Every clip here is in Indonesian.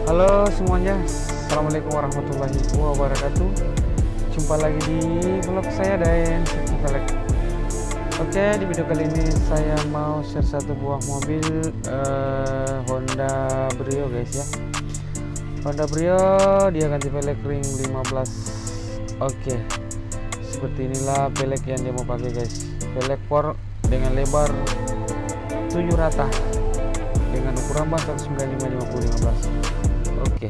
Halo semuanya, Assalamualaikum warahmatullahi wabarakatuh. Jumpa lagi di vlog saya dan Safety Velg. Oke, di video kali ini saya mau share satu buah mobil Honda Brio guys ya. Honda Brio dia ganti velg ring 15. Oke, seperti inilah velg yang dia mau pakai guys. Velg por dengan lebar 7 rata dengan ukuran ban 195/50/15. Oke.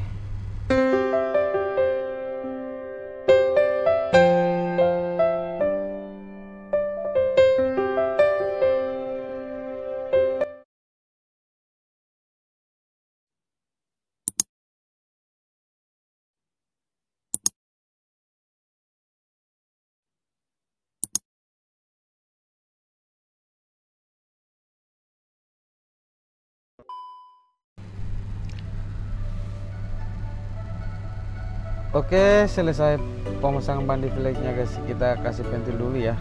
Oke, selesai pemasangan ban di velgnya guys. Kita kasih pentil dulu ya.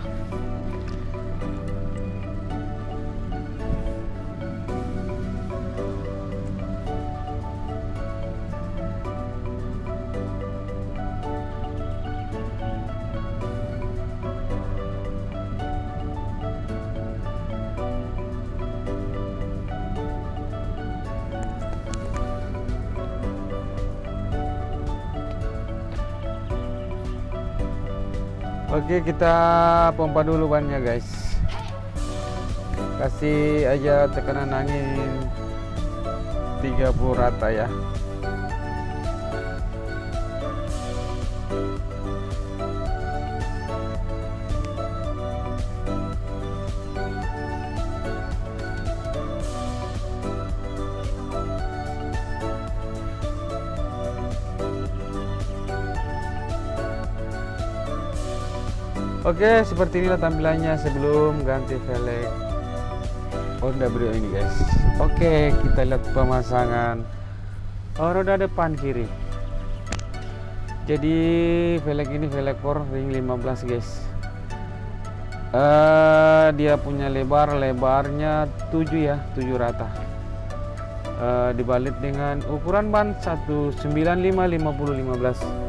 Oke, kita pompa dulu bannya guys. Kasih aja tekanan angin 30 rata ya. Oke, seperti inilah tampilannya sebelum ganti velg Honda Brio ini guys. Oke, kita lihat pemasangan roda depan kiri. Jadi velg ini velg por ring 15 guys. Dia punya lebarnya 7 ya, 7 rata. Dibalit dengan ukuran ban 195/50/15.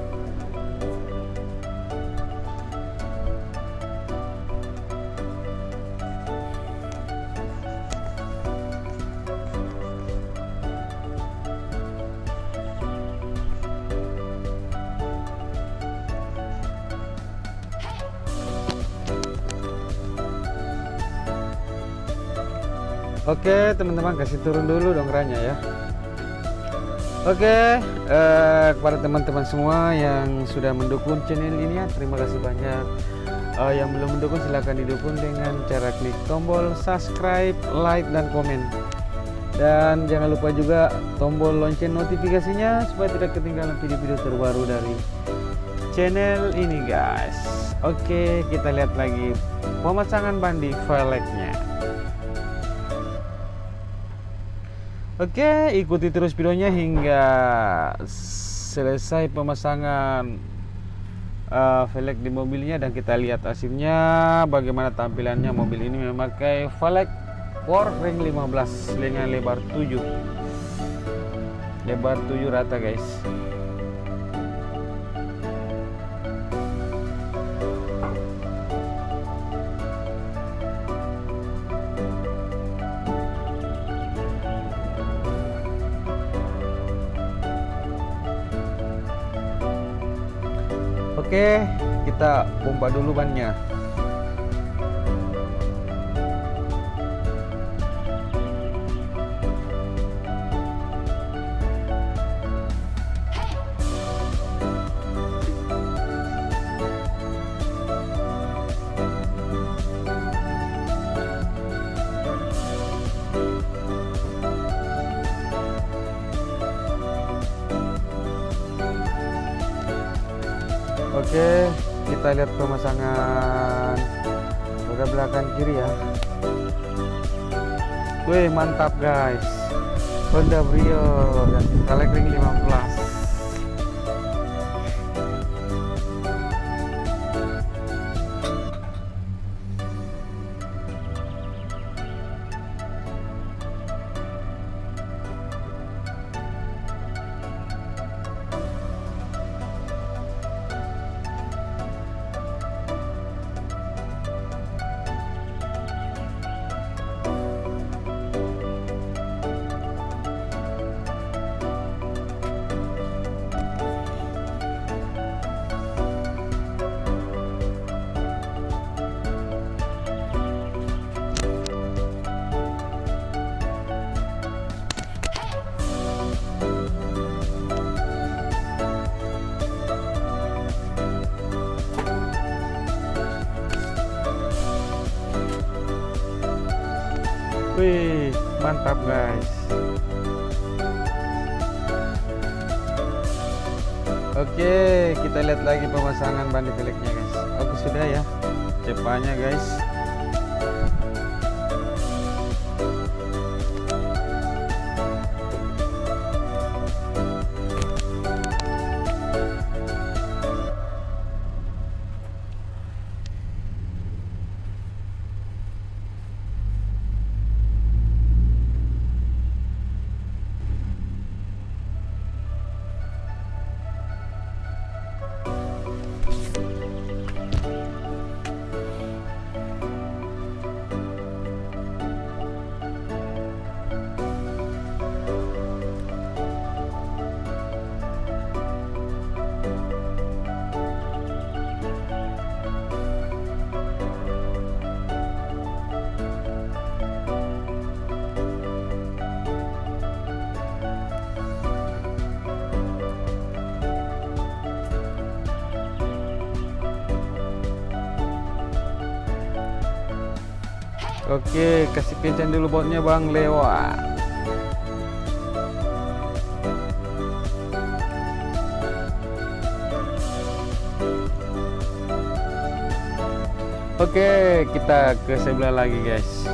Oke teman-teman, kasih turun dulu dong rannya ya. Oke, kepada teman-teman semua yang sudah mendukung channel ini ya, terima kasih banyak. Yang belum mendukung silahkan didukung dengan cara klik tombol subscribe, like, dan komen. Dan jangan lupa juga tombol lonceng notifikasinya supaya tidak ketinggalan video-video terbaru dari channel ini guys. Oke, kita lihat lagi pemasangan ban di velgnya. Oke, ikuti terus videonya hingga selesai pemasangan velg di mobilnya dan kita lihat hasilnya bagaimana tampilannya. Mobil ini memakai velg por ring 15 dengan lebar 7 rata guys. Oke, kita pompa dulu bannya. Oke, kita lihat pemasangan roda belakang kiri ya. Wih, mantap guys. Honda Brio dan velg ring 15. Wih, mantap guys. Oke, kita lihat lagi pemasangan ban di velgnya guys. Oke, sudah ya. Cepatnya guys. Oke, kasih kencang dulu bautnya bang, lewat. Oke, kita ke sebelah lagi guys.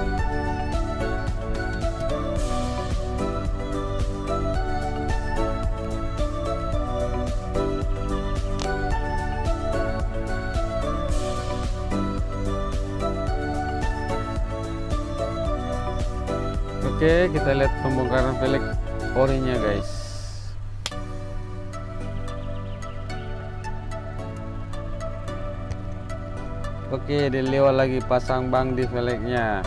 Oke, kita lihat pembongkaran velg orinya guys. Oke, dilewat lagi pasang bang di velgnya.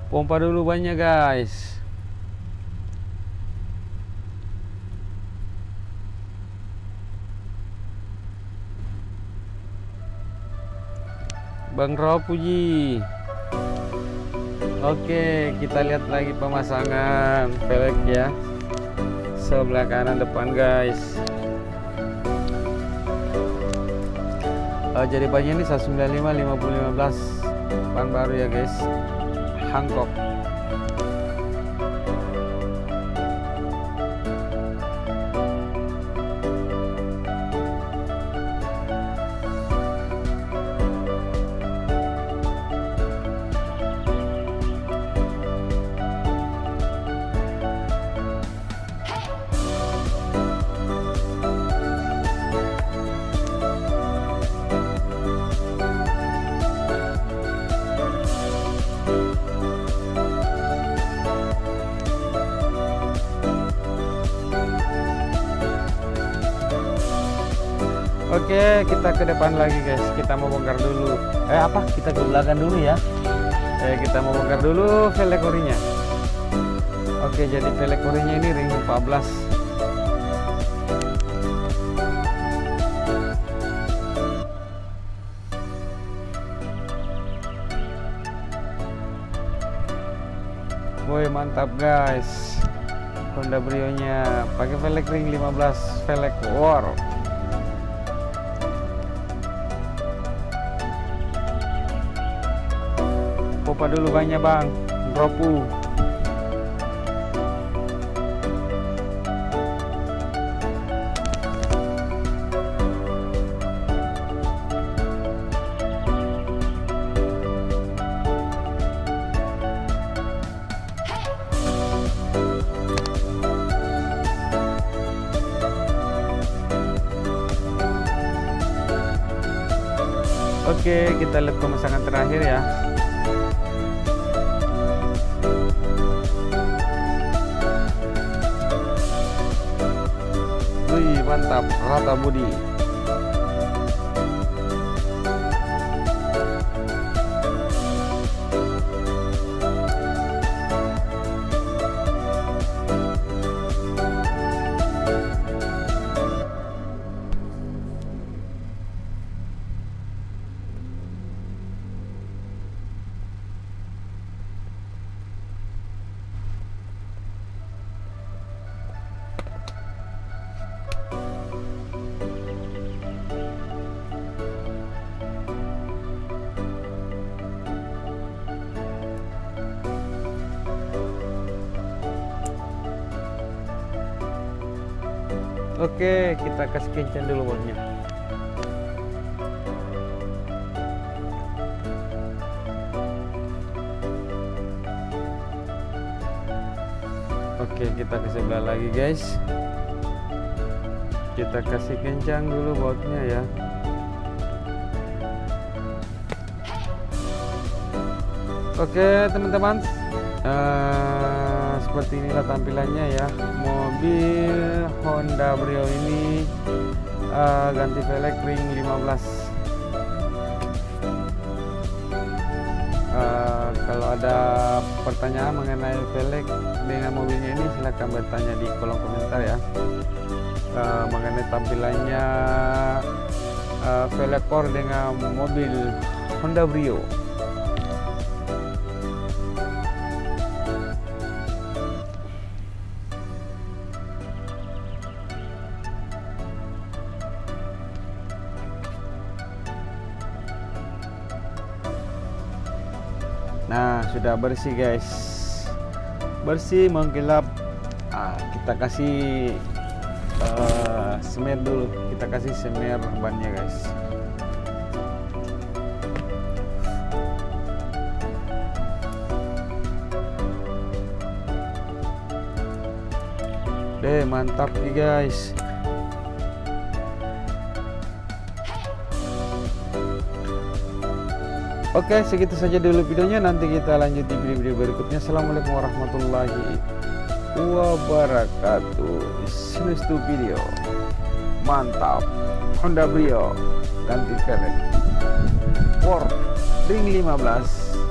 Pompa dulu banyak guys. Bang Puji. Oke, kita lihat lagi pemasangan velg ya. Sebelah kanan depan guys. Jadi bannya ini 195 5015 ban baru ya guys. Hancock. Oke, kita ke depan lagi guys. Kita mau bongkar dulu. Kita ke belakang dulu ya. Kita mau bongkar dulu velg orinya. Oke, jadi velg orinya ini ring 14. Woi, mantap guys. Honda Brio-nya pakai velg ring 15 velg war. Pompa dulu banyak bang, dropu. Oke, kita lihat pemasangan terakhir ya. Wih, mantap, rata bodi. Oke, kita kasih kencang dulu bautnya. Oke, kita ke sebelah lagi guys. Kita kasih kencang dulu bautnya ya. Oke teman-teman, seperti inilah tampilannya ya. Mobil Honda Brio ini ganti velg ring 15. Kalau ada pertanyaan mengenai velg dengan mobilnya ini, silahkan bertanya di kolom komentar ya. Mengenai tampilannya velg core dengan mobil Honda Brio. Nah, sudah bersih guys, bersih mengkilap. Kita kasih semer dulu, kita kasih semer bannya guys. Mantap nih guys. Oke, segitu saja dulu videonya. Nanti kita lanjut di video-video berikutnya. Assalamualaikum warahmatullahi wabarakatuh. See you next video. Mantap, Honda Brio ganti velg Ford ring 15.